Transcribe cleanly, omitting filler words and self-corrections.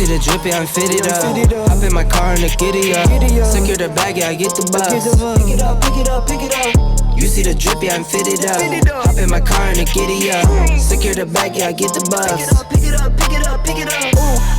see the drip, yeah, I'm fitted up. Hop in my car and the giddy up. Secure the bag, yeah, I get the bus. Pick it up, pick it up, pick it up. You see the drip, yeah, I'm fitted up. Hop in my car and the giddy up. Secure the bag, yeah, I get the bus. Pick it up, pick it up, pick it up, pick it up.